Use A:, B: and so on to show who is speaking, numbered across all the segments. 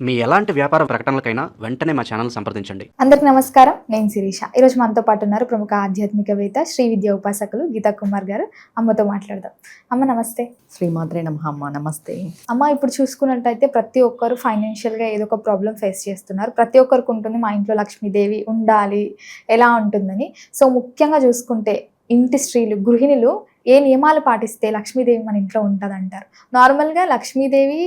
A: మీ ఎలాంటి వ్యాపార ప్రకటనలకైనా వెంటనే మా ఛానల్ సంప్రదించండి.
B: అందరికి నమస్కారం. నేను శిరీష. ఈరోజు మనతో పాటు ఉన్నారు ప్రముఖ ఆధ్యాత్మికవేత్త శ్రీ విద్యా ఉపాసకులు గీతా కుమార్ గారు. అమ్మతో మాట్లాడదాం. అమ్మ నమస్తే.
C: శ్రీమాత్రే నమః. అమ్మ నమస్తే.
B: అమ్మ, ఇప్పుడు చూసుకున్నట్టయితే ప్రతి ఒక్కరు ఫైనాన్షియల్గా ఏదో ఒక ప్రాబ్లం ఫేస్ చేస్తున్నారు. ప్రతి ఒక్కరికి ఉంటుంది, మా ఇంట్లో లక్ష్మీదేవి ఉండాలి, ఎలా ఉంటుందని. సో ముఖ్యంగా చూసుకుంటే ఇంటి స్త్రీలు, గృహిణులు ఏ నియమాలు పాటిస్తే లక్ష్మీదేవి మన ఇంట్లో ఉంటుంది అంటారు? నార్మల్గా లక్ష్మీదేవి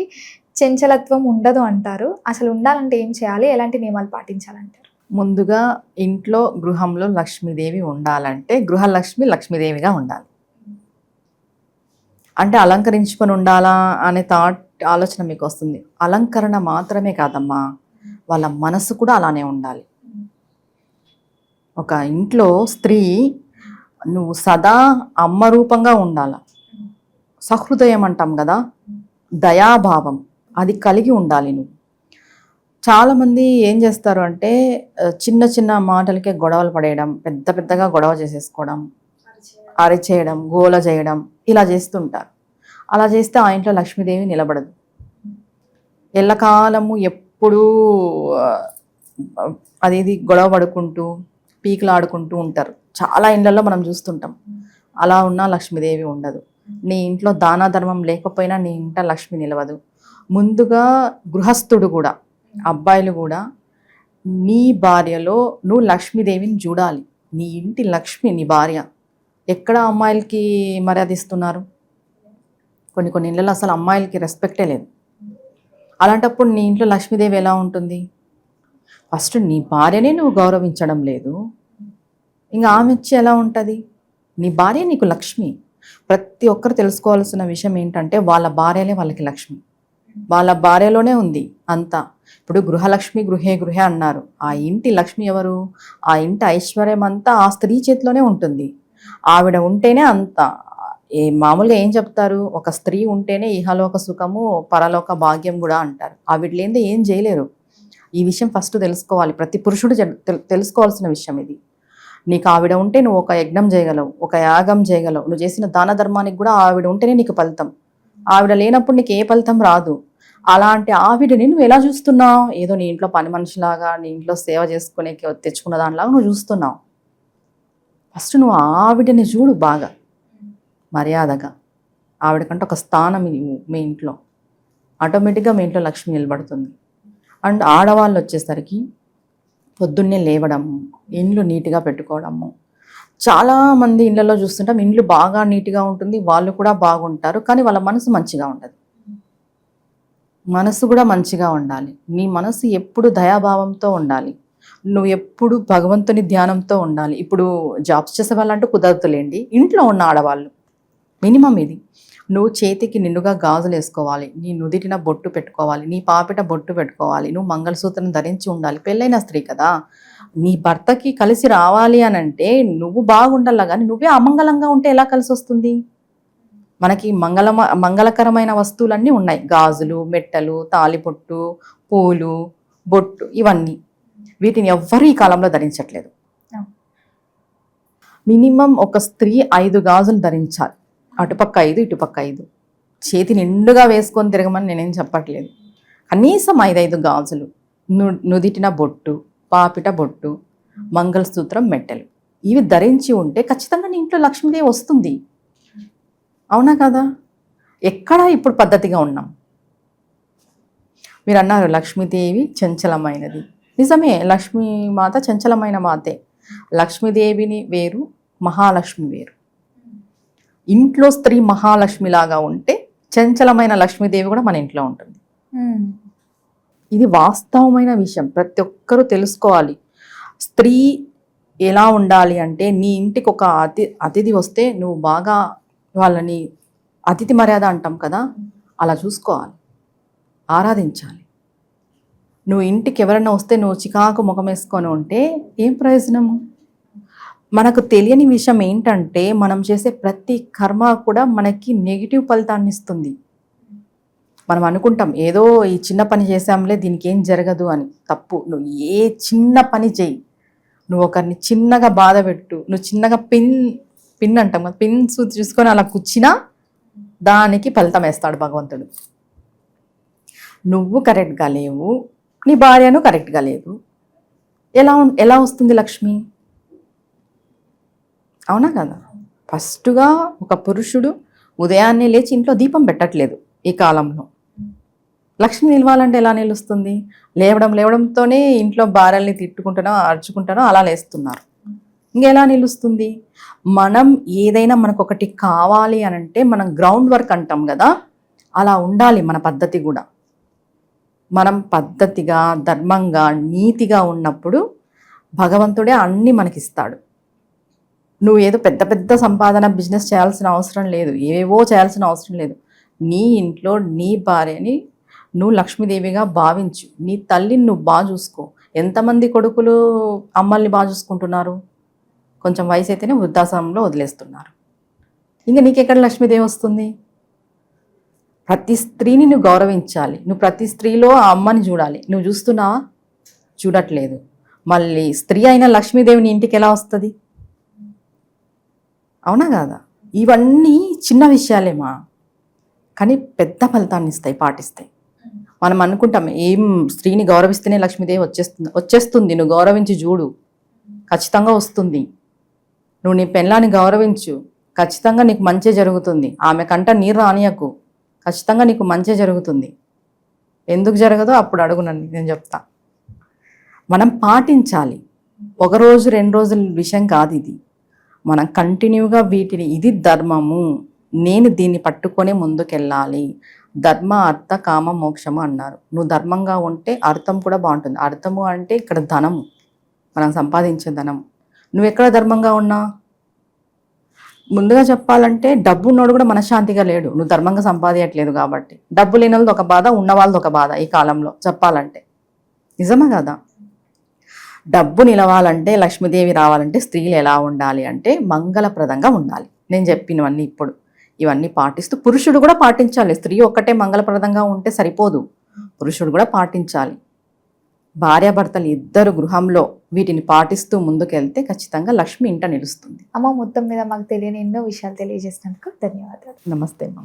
B: చంచలత్వం ఉండదు అంటారు. అసలు ఉండాలంటే ఏం చేయాలి, ఎలాంటి నియమాలు పాటించాలంటారు?
C: ముందుగా ఇంట్లో గృహంలో లక్ష్మీదేవి ఉండాలంటే గృహలక్ష్మి లక్ష్మీదేవిగా ఉండాలి. అంటే అలంకరించుకొని ఉండాలా అనే ఆలోచన మీకు వస్తుంది. అలంకరణ మాత్రమే కాదమ్మా, వాళ్ళ మనసు కూడా అలానే ఉండాలి. ఒక ఇంట్లో స్త్రీ నువ్వు సదా అమ్మ రూపంగా ఉండాల. సహృదయం అంటాం కదా, దయాభావం అది కలిగి ఉండాలి. నువ్వు చాలామంది ఏం చేస్తారు అంటే చిన్న చిన్న మాటలకే గొడవలు పడేయడం, పెద్ద పెద్దగా గొడవ చేసేసుకోవడం, అరిచేయడం, గోల చేయడం, ఇలా చేస్తుంటారు. అలా చేస్తే ఆ ఇంట్లో లక్ష్మీదేవి నిలబడదు. ఎల్లకాలము ఎప్పుడూ అది గొడవ పడుకుంటూ పీకులాడుకుంటూ ఉంటారు. చాలా ఇళ్లలో మనం చూస్తుంటాం. అలా ఉన్నా లక్ష్మీదేవి ఉండదు. నీ ఇంట్లో దాన ధర్మం లేకపోయినా నీ ఇంట లక్ష్మి నిలవదు. ముందుగా గృహస్థుడు కూడా, అబ్బాయిలు కూడా నీ భార్యలో నువ్వు లక్ష్మీదేవిని చూడాలి. నీ ఇంటి లక్ష్మి నీ భార్య. ఎక్కడ అమ్మాయిలకి మర్యాద ఇస్తున్నారు? కొన్ని ఇళ్ళలో అసలు అమ్మాయిలకి రెస్పెక్టే లేదు. అలాంటప్పుడు నీ ఇంట్లో లక్ష్మీదేవి ఎలా ఉంటుంది? ఫస్ట్ నీ భార్యనే నువ్వు గౌరవించడం లేదు, ఇంకా ఆమె వచ్చి ఎలా ఉంటుంది? నీ భార్య నీకు లక్ష్మి. ప్రతి ఒక్కరు తెలుసుకోవాల్సిన విషయం ఏంటంటే వాళ్ళ భార్యలే వాళ్ళకి లక్ష్మి. వాళ్ళ భార్యలోనే ఉంది అంతా. ఇప్పుడు గృహలక్ష్మి గృహే అన్నారు. ఆ ఇంటి లక్ష్మి ఎవరు? ఆ ఇంటి ఐశ్వర్యం అంతా ఆ స్త్రీ చేతిలోనే ఉంటుంది. ఆవిడ ఉంటేనే అంతా. మామూలుగా ఏం చెప్తారు, ఒక స్త్రీ ఉంటేనే ఇహలోక సుఖము పరలోక భాగ్యం కూడా అంటారు. ఆవిడ లేనిదే ఏం చేయలేరు. ఈ విషయం ఫస్ట్ తెలుసుకోవాలి. ప్రతి పురుషుడు తెలుసుకోవాల్సిన విషయం ఇది. నీకు ఆవిడ ఉంటే నువ్వు ఒక యజ్ఞం చేయగలవు, ఒక యాగం చేయగలవు. నువ్వు చేసిన దాన ధర్మానికి కూడా ఆవిడ ఉంటేనే నీకు ఫలితం. ఆవిడ లేనప్పుడు నీకు ఏ ఫలితం రాదు. అలాంటి ఆవిడని నువ్వు ఎలా చూస్తున్నావు? ఏదో నీ ఇంట్లో పని మనిషిలాగా, నీ ఇంట్లో సేవ చేసుకునే తెచ్చుకున్న దానిలాగా నువ్వు చూస్తున్నావు. ఫస్ట్ నువ్వు ఆవిడని చూడు బాగా మర్యాదగా. ఆవిడకంటే ఒక స్థానం మీ ఇంట్లో, ఆటోమేటిక్గా మీ ఇంట్లో లక్ష్మి నిలబడుతుంది. అండ్ ఆడవాళ్ళు వచ్చేసరికి పొద్దున్నే లేవడము, ఇండ్లు నీట్గా పెట్టుకోవడము. చాలామంది ఇళ్ళల్లో చూస్తుంటాం, ఇండ్లు బాగా నీట్గా ఉంటుంది, వాళ్ళు కూడా బాగుంటారు, కానీ వాళ్ళ మనసు మంచిగా ఉండదు. మనసు కూడా మంచిగా ఉండాలి. నీ మనసు ఎప్పుడు దయాభావంతో ఉండాలి. నువ్వు ఎప్పుడు భగవంతుని ధ్యానంతో ఉండాలి. ఇప్పుడు జాబ్స్ చేసే వాళ్ళంటూ కుదరతులేండి, ఇంట్లో ఉన్న ఆడవాళ్ళు మినిమం ఇది. నువ్వు చేతికి నిండుగా గాజులు వేసుకోవాలి, నీ నుదిటిన బొట్టు పెట్టుకోవాలి, నీ పాపిట బొట్టు పెట్టుకోవాలి, నువ్వు మంగళసూత్రం ధరించి ఉండాలి. పెళ్ళైన స్త్రీ కదా, నీ భర్తకి కలిసి రావాలి అని అంటే నువ్వు బాగుండాలా. కానీ నువ్వే అమంగళంగా ఉంటే ఎలా కలిసి వస్తుంది? మనకి మంగళకరమైన వస్తువులన్నీ ఉన్నాయి. గాజులు, మెట్టలు, తాలిపొట్టు, పూలు, బొట్టు, ఇవన్నీ. వీటిని ఎవ్వరూ ఈ కాలంలో ధరించట్లేదు. మినిమం ఒక స్త్రీ 5 గాజులు ధరించాలి. అటుపక్క 5, ఇటుపక్క 5. చేతి నిండుగా వేసుకొని తిరగమని నేనేం చెప్పట్లేదు. కనీసం 5 గాజులు, నుదిటిన బొట్టు, పాపిట బొట్టు, మంగళసూత్రం, మెట్టెలు, ఇవి ధరించి ఉంటే ఖచ్చితంగా నీ ఇంట్లో లక్ష్మీదేవి వస్తుంది. అవునా కదా? ఎక్కడ ఇప్పుడు పద్ధతిగా ఉన్నాం. మీరు అన్నారు లక్ష్మీదేవి చంచలమైనది. నిజమే, లక్ష్మీమాత చంచలమైన మాతే. లక్ష్మీదేవిని వేరు, మహాలక్ష్మి వేరు. ఇంట్లో స్త్రీ మహాలక్ష్మిలాగా ఉంటే చంచలమైన లక్ష్మీదేవి కూడా మన ఇంట్లో ఉంటుంది. ఇది వాస్తవమైన విషయం, ప్రతి ఒక్కరూ తెలుసుకోవాలి. స్త్రీ ఎలా ఉండాలి అంటే, నీ ఇంటికి ఒక అతిథి వస్తే నువ్వు బాగా వాళ్ళని, అతిథి మర్యాద అంటాం కదా, అలా చూసుకోవాలి, ఆరాధించాలి. నువ్వు ఇంటికి ఎవరైనా వస్తే నువ్వు చికాకు ముఖం వేసుకొని ఉంటే ఏం ప్రయోజనము? మనకు తెలియని విషయం ఏంటంటే, మనం చేసే ప్రతి కర్మ కూడా మనకి నెగిటివ్ ఫలితాన్ని ఇస్తుంది. మనం అనుకుంటాం ఏదో ఈ చిన్న పని చేసాంలే, దీనికి ఏం జరగదు అని. తప్పు. నువ్వు ఏ చిన్న పని చేయి, నువ్వు ఒకరిని చిన్నగా బాధ పెట్టు, నువ్వు చిన్నగా పిన్ అంటాం కదా, పిన్స్ చూసుకొని అలా కూర్చినా దానికి ఫలితం వేస్తాడు భగవంతుడు. నువ్వు కరెక్ట్గా లేవు, నీ భార్యను కరెక్ట్గా లేదు, ఎలా వస్తుంది లక్ష్మి? అవునా కదా? ఫస్ట్గా ఒక పురుషుడు ఉదయాన్నే లేచి ఇంట్లో దీపం పెట్టట్లేదు ఈ కాలంలో. లక్ష్మి నిలవాలంటే ఎలా నిలుస్తుంది? లేవడంతోనే ఇంట్లో భార్యల్ని తిట్టుకుంటానో అరుచుకుంటానో అలా లేస్తున్నారు. ఇంకెలా నిలుస్తుంది? మనం ఏదైనా మనకు ఒకటి కావాలి అని అంటే మనం గ్రౌండ్ వర్క్ అంటాం కదా, అలా ఉండాలి మన పద్ధతి కూడా. మనం పద్ధతిగా, ధర్మంగా, నీతిగా ఉన్నప్పుడు భగవంతుడే అన్నీ మనకిస్తాడు. నువ్వు ఏదో పెద్ద పెద్ద సంపాదన బిజినెస్ చేయాల్సిన అవసరం లేదు, ఏవేవో చేయాల్సిన అవసరం లేదు. నీ ఇంట్లో నీ భార్యని నువ్వు లక్ష్మీదేవిగా భావించు. నీ తల్లిని నువ్వు బాగా చూసుకో. ఎంతమంది కొడుకులు అమ్మల్ని బాగా చూసుకుంటున్నారు? కొంచెం వయసు అయితేనే వృద్ధాశ్రమంలో వదిలేస్తున్నారు. ఇంకా నీకెక్కడ లక్ష్మీదేవి వస్తుంది? ప్రతి స్త్రీని నువ్వు గౌరవించాలి. నువ్వు ప్రతి స్త్రీలో ఆ అమ్మని చూడాలి. నువ్వు చూస్తున్నావా? చూడట్లేదు. మళ్ళీ స్త్రీ అయిన లక్ష్మీదేవిని ఇంటికి ఎలా వస్తుంది? అవునా కాదా? ఇవన్నీ చిన్న విషయాలేమా, కానీ పెద్ద ఫలితాన్ని ఇస్తాయి పాటిస్తాయి. మనం అనుకుంటాం ఏం స్త్రీని గౌరవిస్తేనే లక్ష్మీదేవి వచ్చేస్తుంది. నువ్వు గౌరవించి చూడు, ఖచ్చితంగా వస్తుంది. నువ్వు నీ పెళ్ళాన్ని గౌరవించు, ఖచ్చితంగా నీకు మంచి జరుగుతుంది. ఆమె కంట నీరు రానియకు, ఖచ్చితంగా నీకు మంచి జరుగుతుంది. ఎందుకు జరగదో అప్పుడు అడుగు నన్ను, నేను చెప్తా. మనం పాటించాలి. ఒక రోజు 2 రోజుల విషయం కాదు ఇది. మనం కంటిన్యూగా వీటిని, ఇది ధర్మము, నేను దీన్ని పట్టుకొని ముందుకెళ్ళాలి. ధర్మ అర్థ కామ మోక్షము అన్నారు. నువ్వు ధర్మంగా ఉంటే అర్థం కూడా బాగుంటుంది. అర్థము అంటే ఇక్కడ ధనము, మనం సంపాదించే ధనం. నువ్వు ఎక్కడ ధర్మంగా ఉన్నా? ముందుగా చెప్పాలంటే డబ్బు ఉన్నోడు కూడా మనశ్శాంతిగా లేడు, నువ్వు ధర్మంగా సంపాదించట్లేదు కాబట్టి. డబ్బు లేని వాళ్ళది ఒక బాధ, ఉన్న వాళ్ళది ఒక బాధ ఈ కాలంలో చెప్పాలంటే. నిజమా కదా? డబ్బు నిలవాలంటే, లక్ష్మీదేవి రావాలంటే స్త్రీలు ఎలా ఉండాలి అంటే మంగళప్రదంగా ఉండాలి. నేను చెప్పినవన్నీ ఇప్పుడు ఇవన్నీ పాటిస్తూ పురుషుడు కూడా పాటించాలి. స్త్రీ ఒక్కటే మంగళప్రదంగా ఉంటే సరిపోదు, పురుషుడు కూడా పాటించాలి. భార్యాభర్తలు ఇద్దరు గృహంలో వీటిని పాటిస్తూ ముందుకెళ్తే ఖచ్చితంగా లక్ష్మి ఇంట నిలుస్తుంది.
B: అమ్మ, మొత్తం మీద మాకు తెలియని ఎన్నో విషయాలు తెలియజేసినందుకు ధన్యవాదాలు.
C: నమస్తే అమ్మ.